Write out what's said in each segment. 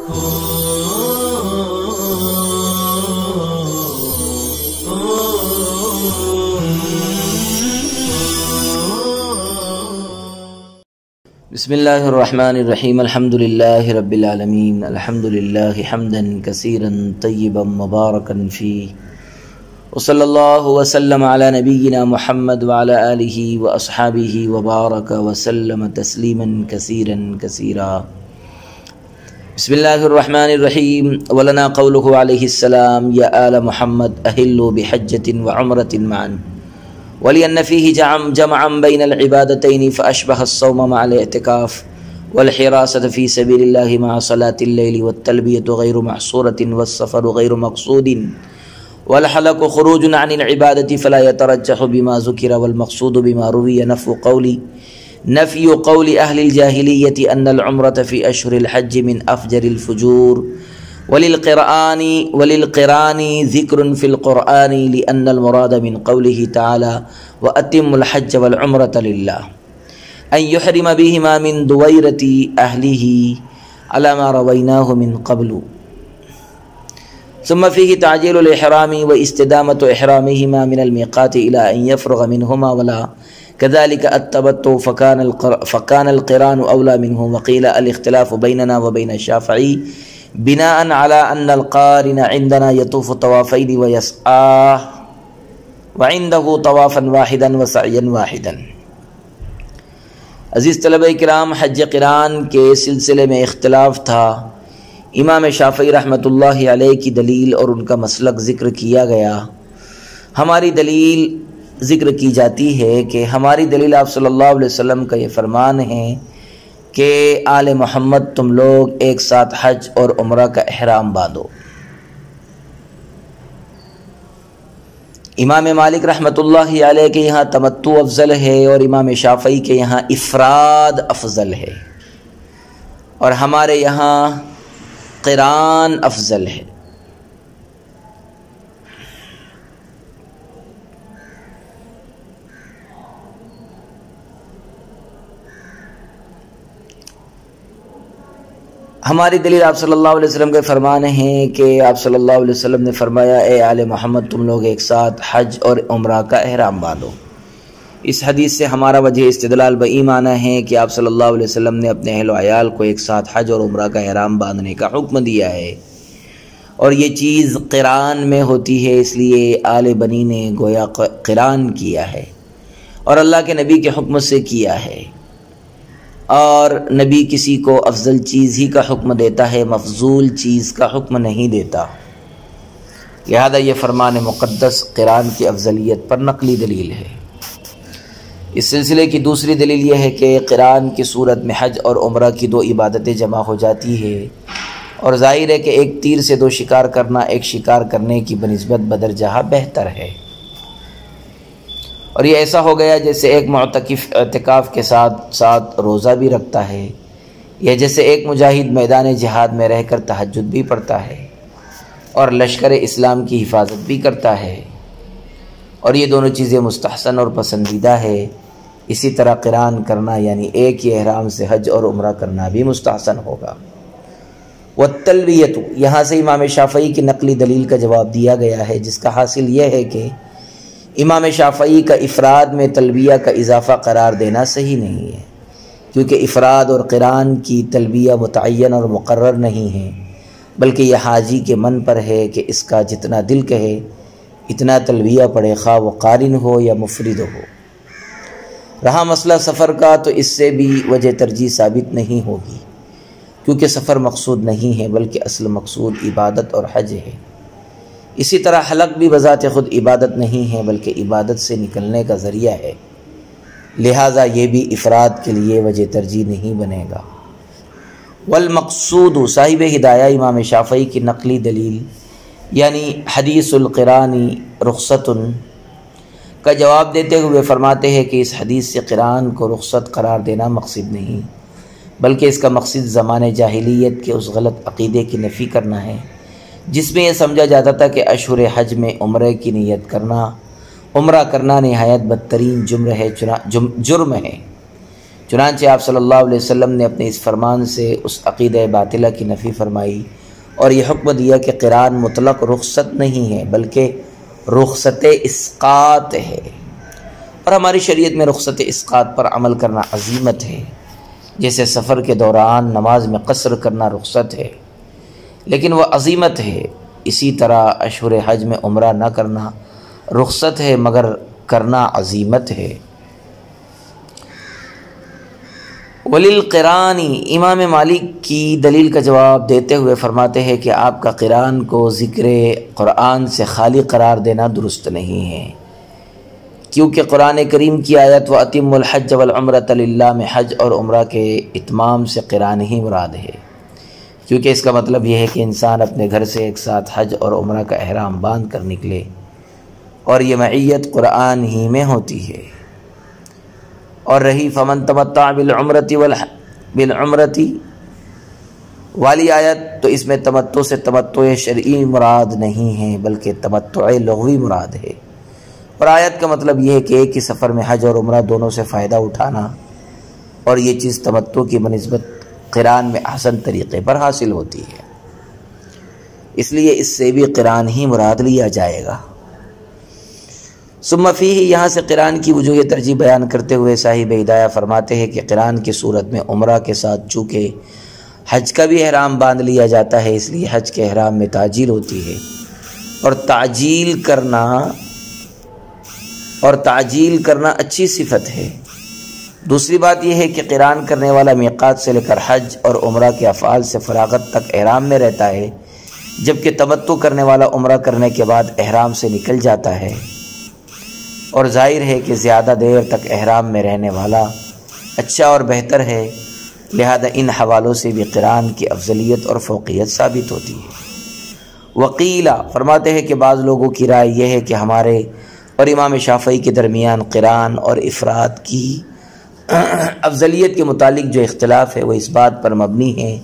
بسم اللہ الرحمن الرحیم الحمد للہ رب العالمین الحمد للہ حمدا کثیرا طیبا مبارکا فیہ وصلی اللہ وسلم علی نبینا محمد وعلی آلہ واصحابہ وبارک وسلم تسلیما کثیرا کثیرا. بسم اللہ الرحمن الرحیم. ولنا قوله علیہ السلام یا آل محمد اہلوا بحجۃ وعمرۃ معا ولأن فيه جمعا بين العبادتين فأشبه الصوم مع الاعتكاف والحراسة في سبيل الله مع صلاة الليل والتلبية غير محصورة والسفر غير مقصود والحلق خروج عن العبادة فلا يترجح بما ذكر والمقصود بما روي نفي قول أهل الجاهلية أن العمرة في أشهر الحج من أفجر الفجور وللقران ذکر فی القرآن لأن المراد من قوله تعالى وأتم الحج والعمرة لله أن يحرم بهما من دويرة أهله على ما رويناه من قبل. ثم فيه تعجيل الإحرام واستدامة إحرامهما من الميقات إلى أن يفرغ منهما ولا كذلك التبتع فكان القران أولى منه. وقيل الاختلاف بيننا وبين الشافعي بناء على أن القارن عندنا يطوف طوافين ويسعى وعنده طوافا واحدا وسعيا واحدا. عزیز طلبہ کرام، حج قران کے سلسلے میں اختلاف تھا. امام شافعی رحمۃ اللہ علیہ کی دلیل اور ان کا مسلک ذکر کیا گیا. ہماری دلیل ذکر کی جاتی ہے کہ ہماری دلیل آپ صلی اللہ علیہ وسلم کا یہ فرمان ہے کہ آل محمد تم لوگ ایک ساتھ حج اور عمرہ کا احرام باندھو. امام مالک رحمۃ اللہ علیہ کے یہاں تمتع افضل ہے اور امام شافعی کے یہاں افراد افضل ہے، اور ہمارے یہاں قران افضل ہے. ہماری دلیل آپ صلی اللہ علیہ وسلم کے فرمان ہیں کہ آپ صلی اللہ علیہ وسلم نے فرمایا اے آل محمد تم لوگ ایک ساتھ حج اور عمرہ کا احرام باندھو. اس حدیث سے ہمارا وجہ استدلال بئی معنی ہے کہ آپ صلی اللہ علیہ وسلم نے اپنے اہل و عیال کو ایک ساتھ حج اور عمرہ کا احرام باندھنے کا حکم دیا ہے، اور یہ چیز قران میں ہوتی ہے، اس لیے آل بنی نے گویا قران کیا ہے اور اللہ کے نبی کے حکم سے کیا ہے. اور نبی کسی کو افضل چیز ہی کا حکم دیتا ہے، مفضول چیز کا حکم نہیں دیتا. لہذا یہ فرمان مقدس قران کی افضلیت پر نقلی دلیل ہے. اس سلسلے کی دوسری دلیل یہ ہے کہ قران کی صورت میں حج اور عمرہ کی دو عبادتیں جمع ہو جاتی ہے، اور ظاہر ہے کہ ایک تیر سے دو شکار کرنا ایک شکار کرنے کی بنسبت بدرجہ بہتر ہے. اور یہ ایسا ہو گیا جیسے ایک معتکف اعتکاف کے ساتھ ساتھ روزہ بھی رکھتا ہے، یا جیسے ایک مجاہد میدان جہاد میں رہ کر تہجد بھی پڑھتا ہے اور لشکر اسلام کی حفاظت بھی کرتا ہے، اور یہ دونوں چیزیں مستحسن اور پسندیدہ ہے. اسی طرح قران کرنا یعنی ایک ہی احرام سے حج اور عمرہ کرنا بھی مستحسن ہوگا. والتلبیۃ، یہاں سے امام شافعی کی نقلی دلیل کا جواب دیا گیا ہے، جس کا حاصل یہ ہے کہ امام شافعی کا افراد میں تلبیہ کا اضافہ قرار دینا صحیح نہیں ہے، کیونکہ افراد اور قران کی تلبیہ متعین اور مقرر نہیں ہے، بلکہ یہ حاجی کے من پر ہے کہ اس کا جتنا دل کہے اتنا تلبیہ پڑھے، خواہ وہ قارن ہو یا مفرد ہو. رہا مسئلہ سفر کا، تو اس سے بھی وجہ ترجیح ثابت نہیں ہوگی، کیونکہ سفر مقصود نہیں ہے بلکہ اصل مقصود عبادت اور حج ہے. اسی طرح حلق بھی بذات خود عبادت نہیں ہے بلکہ عبادت سے نکلنے کا ذریعہ ہے، لہٰذا یہ بھی افراد کے لیے وجہ ترجیح نہیں بنے گا. والمقصود، صاحب ہدایہ امام شافعی کی نقلی دلیل یعنی حدیث القران رخصت کا جواب دیتے ہوئے فرماتے ہیں کہ اس حدیث سے قران کو رخصت قرار دینا مقصد نہیں، بلکہ اس کا مقصد زمانے جاہلیت کے اس غلط عقیدے کی نفی کرنا ہے جس میں یہ سمجھا جاتا تھا کہ اشہر حج میں عمرے کی نیت کرنا، عمرہ کرنا نہایت بدترین جرم ہے، چنانچہ آپ صلی اللہ علیہ وسلم نے اپنے اس فرمان سے اس عقیدہ باطلہ کی نفی فرمائی اور یہ حکم دیا کہ قران مطلق رخصت نہیں ہے بلکہ رخصت اسقاط ہے، اور ہماری شریعت میں رخصت اسقاط پر عمل کرنا عزیمت ہے، جیسے سفر کے دوران نماز میں قصر کرنا رخصت ہے لیکن وہ عزیمت ہے، اسی طرح اشہر حج میں عمرہ نہ کرنا رخصت ہے مگر کرنا عزیمت ہے۔ وللقرانی، امام مالک کی دلیل کا جواب دیتے ہوئے فرماتے ہیں کہ آپ کا قران کو ذکر قرآن سے خالی قرار دینا درست نہیں ہے، کیونکہ قرآن کریم کی آیت وَأَتِمُّ الْحَجَّ وَالْعُمْرَةَ لِلَّهِ میں حج اور عمرہ کے اتمام سے قران ہی مراد ہے، کیونکہ اس کا مطلب یہ ہے کہ انسان اپنے گھر سے ایک ساتھ حج اور عمرہ کا احرام باندھ کر نکلے، اور یہ معیت قرآن ہی میں ہوتی ہے۔ اور رہی فمن تمتع بالعمرتی والی آیت، تو اس میں تمتع سے تمتع شرعی مراد نہیں ہے بلکہ تمتع لغوی مراد ہے، اور آیت کا مطلب یہ ہے کہ ایک ہی سفر میں حج اور عمرہ دونوں سے فائدہ اٹھانا، اور یہ چیز تمتع کی بنسبت قران میں احسن طریقے پر حاصل ہوتی ہے، اس لیے اس سے بھی قران ہی مراد لیا جائے گا۔ ثم فیہ، یہاں سے قران کی وجوہ ترجیح بیان کرتے ہوئے صاحب ہدایہ فرماتے ہیں کہ قران کی صورت میں عمرہ کے ساتھ چونکہ حج کا بھی احرام باندھ لیا جاتا ہے، اس لیے حج کے احرام میں تعجیل ہوتی ہے، اور تعجیل کرنا اچھی صفت ہے۔ دوسری بات یہ ہے کہ قران کرنے والا میقات سے لے کر حج اور عمرہ کے افعال سے فراغت تک احرام میں رہتا ہے، جبکہ تمتع کرنے والا عمرہ کرنے کے بعد احرام سے نکل جاتا ہے، اور ظاہر ہے کہ زیادہ دیر تک احرام میں رہنے والا اچھا اور بہتر ہے، لہذا ان حوالوں سے بھی قران کی افضلیت اور فوقیت ثابت ہوتی ہے۔ وقیلہ، فرماتے ہیں کہ بعض لوگوں کی رائے یہ ہے کہ ہمارے اور امام شافعی کے درمیان قران اور افراد کی افضلیت کے متعلق جو اختلاف ہے وہ اس بات پر مبنی ہے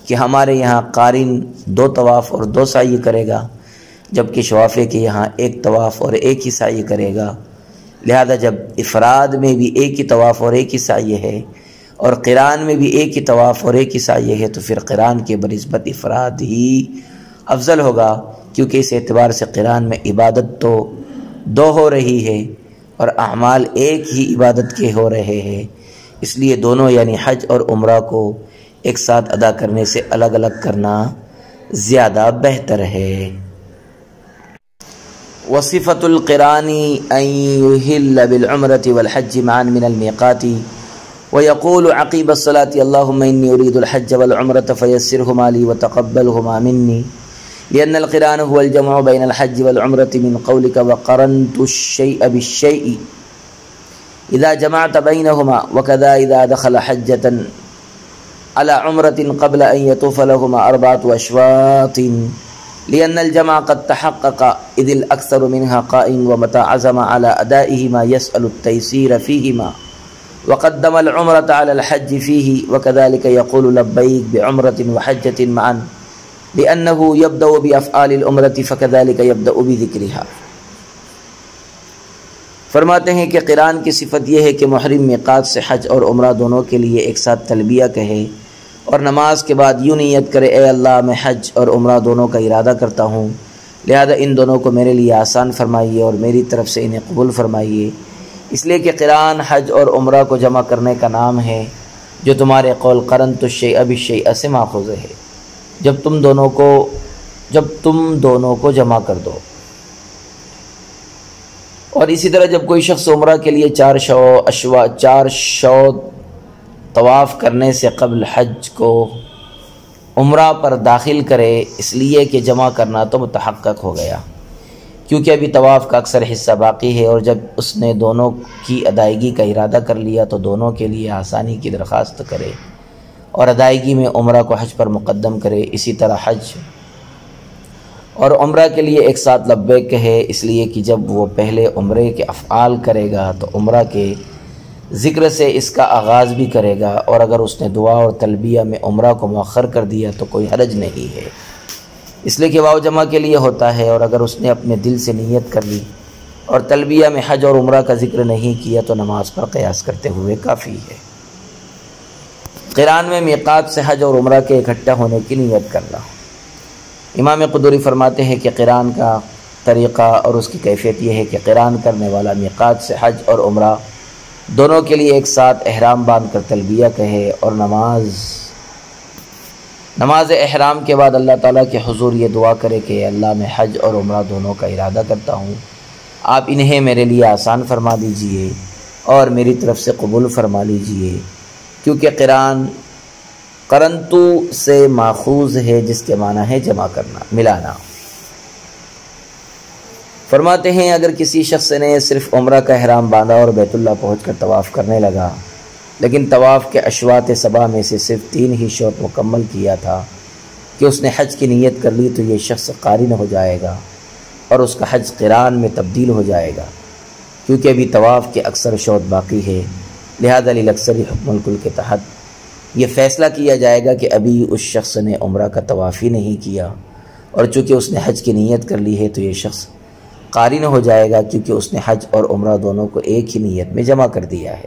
کہ ہمارے یہاں قارن 2 طواف اور 2 سعی کرے گا، جبکہ شوافع کے یہاں 1 طواف اور 1 ہی سعی کرے گا، لہذا جب افراد میں بھی 1 ہی طواف اور 1 ہی سعی ہے اور قران میں بھی 1 ہی طواف اور 1 ہی سعی ہے، تو پھر قران کے بنسبت افراد ہی افضل ہوگا، کیونکہ اس اعتبار سے قران میں عبادت تو 2 ہو رہی ہے اور اعمال 1 ہی عبادت کے ہو رہے ہیں، اس لیے دونوں یعنی حج اور عمرہ کو ایک ساتھ ادا کرنے سے الگ الگ کرنا زیادہ بہتر ہے۔ وصفة القران أن يهل بالعمرة والحج معا من الميقات ويقول عقيب الصلاة اللهم إني أريد الحج والعمرة فيسرهما لي وتقبلهما مني، لأن القران هو الجمع بين الحج والعمرة من قولك وقرنت الشيء بالشيء إذا جمعت بينهما، وكذا إذا دخل حجة على عمرة قبل أن يطوف لهما 4 أشواط، لأن الجمع قد تحقق إذ الأكثر منها قائم، ومتى عزم على أدائهما يسأل التيسير فيهما، وقدم العمرة على الحج فيه، وكذلك يقول لبيك بعمرة وحجة معا، لأنه يبدأ بأفعال العمرة فكذلك يبدأ بذكرها۔ فرماتے ہیں کہ قران کی صفت یہ ہے کہ محرم میقات سے حج اور عمرہ دونوں کے لیے ایک ساتھ تلبیہ کہے اور نماز کے بعد یوں نیت کرے، اے اللہ میں حج اور عمرہ دونوں کا ارادہ کرتا ہوں، لہذا ان دونوں کو میرے لیے آسان فرمائیے اور میری طرف سے انہیں قبول فرمائیے، اس لیے کہ قران حج اور عمرہ کو جمع کرنے کا نام ہے، جو تمہارے قول قرنت الشیء بالشیء سے ماخوذ ہے، جب تم دونوں کو جمع کر دو۔ اور اسی طرح جب کوئی شخص عمرہ کے لیے 4 شوط طواف کرنے سے قبل حج کو عمرہ پر داخل کرے، اس لیے کہ جمع کرنا تو متحقق ہو گیا، کیونکہ ابھی طواف کا اکثر حصہ باقی ہے، اور جب اس نے دونوں کی ادائیگی کا ارادہ کر لیا تو دونوں کے لیے آسانی کی درخواست کرے اور ادائیگی میں عمرہ کو حج پر مقدم کرے۔ اسی طرح حج اور عمرہ کے لیے ایک ساتھ لبیک کہے، اس لیے کہ جب وہ پہلے عمرے کے افعال کرے گا تو عمرہ کے ذکر سے اس کا آغاز بھی کرے گا، اور اگر اس نے دعا اور تلبیہ میں عمرہ کو مؤخر کر دیا تو کوئی حرج نہیں ہے، اس لیے کہ واو جمع کے لیے ہوتا ہے، اور اگر اس نے اپنے دل سے نیت کر لی اور تلبیہ میں حج اور عمرہ کا ذکر نہیں کیا تو نماز پر قیاس کرتے ہوئے کافی ہے۔ قران میں میقات سے حج اور عمرہ کے اکٹھا ہونے کی نیت کرنا۔ امام قدوری فرماتے ہیں کہ قران کا طریقہ اور اس کی کیفیت یہ ہے کہ قران کرنے والا میقات سے حج اور عمرہ دونوں کے لیے ایک ساتھ احرام باندھ کر تلبیہ کہے اور نماز احرام کے بعد اللہ تعالیٰ کے حضور یہ دعا کرے کہ اللہ میں حج اور عمرہ دونوں کا ارادہ کرتا ہوں، آپ انہیں میرے لیے آسان فرما دیجئے اور میری طرف سے قبول فرما لیجئے، کیونکہ قرنتو سے ماخوذ ہے جس کے معنی ہے جمع کرنا، ملانا۔ فرماتے ہیں اگر کسی شخص نے صرف عمرہ کا احرام باندھا اور بیت اللہ پہنچ کر طواف کرنے لگا، لیکن طواف کے اشواط 7 میں سے صرف 3 ہی شوط مکمل کیا تھا کہ اس نے حج کی نیت کر لی، تو یہ شخص قارن ہو جائے گا اور اس کا حج قران میں تبدیل ہو جائے گا، کیونکہ ابھی طواف کے اکثر شوط باقی ہے۔ لہذا للاکثر حکم الکل کے تحت یہ فیصلہ کیا جائے گا کہ ابھی اس شخص نے عمرہ کا طواف ہی نہیں کیا، اور چونکہ اس نے حج کی نیت کر لی ہے تو یہ شخص قارن ہو جائے گا، کیونکہ اس نے حج اور عمرہ دونوں کو ایک ہی نیت میں جمع کر دیا ہے،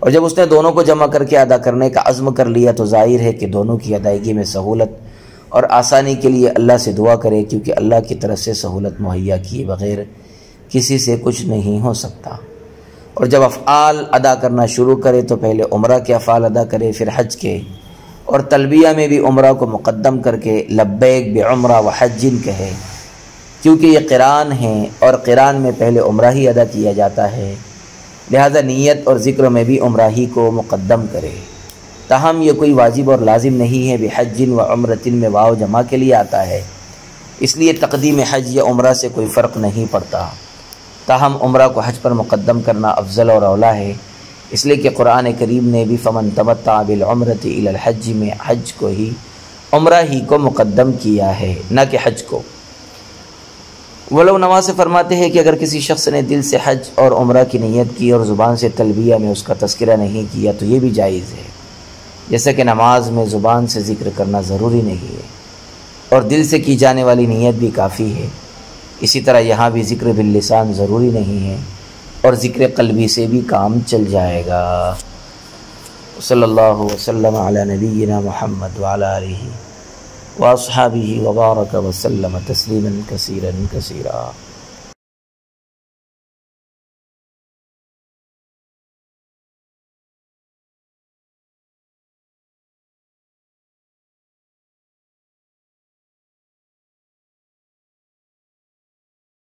اور جب اس نے دونوں کو جمع کر کے ادا کرنے کا عزم کر لیا تو ظاہر ہے کہ دونوں کی ادائیگی میں سہولت اور آسانی کے لیے اللہ سے دعا کرے، کیونکہ اللہ کی طرف سے سہولت مہیا کیے بغیر کسی سے کچھ نہیں ہو سکتا۔ اور جب افعال ادا کرنا شروع کرے تو پہلے عمرہ کے افعال ادا کرے، پھر حج کے، اور تلبیہ میں بھی عمرہ کو مقدم کر کے لبیک بعمرہ وحج کہے، کیونکہ یہ قران ہے اور قران میں پہلے عمرہ ہی ادا کیا جاتا ہے، لہذا نیت اور ذکر میں بھی عمرہ ہی کو مقدم کرے۔ تاہم یہ کوئی واجب اور لازم نہیں ہے، بحج و عمرۃ میں واو جمع کے لیے آتا ہے، اس لیے تقدیم حج یا عمرہ سے کوئی فرق نہیں پڑتا۔ تاہم عمرہ کو حج پر مقدم کرنا افضل اور اولیٰ ہے، اس لیے کہ قرآن کریم نے بھی فمن تمتع بالعمرۃ الی الحج میں حج کو ہی، عمرہ ہی کو مقدم کیا ہے، نہ کہ حج کو۔ ولو نواز سے فرماتے ہیں کہ اگر کسی شخص نے دل سے حج اور عمرہ کی نیت کی اور زبان سے تلبیہ میں اس کا تذکرہ نہیں کیا تو یہ بھی جائز ہے، جیسے کہ نماز میں زبان سے ذکر کرنا ضروری نہیں ہے اور دل سے کی جانے والی نیت بھی کافی ہے، اسی طرح یہاں بھی ذکر باللسان ضروری نہیں ہے اور ذکر قلبی سے بھی کام چل جائے گا۔ صلی اللہ وسلم علی نبینا محمد وعلی آلہ واصحابہ وبارک وسلم تسلیما کثیرا کثیرا۔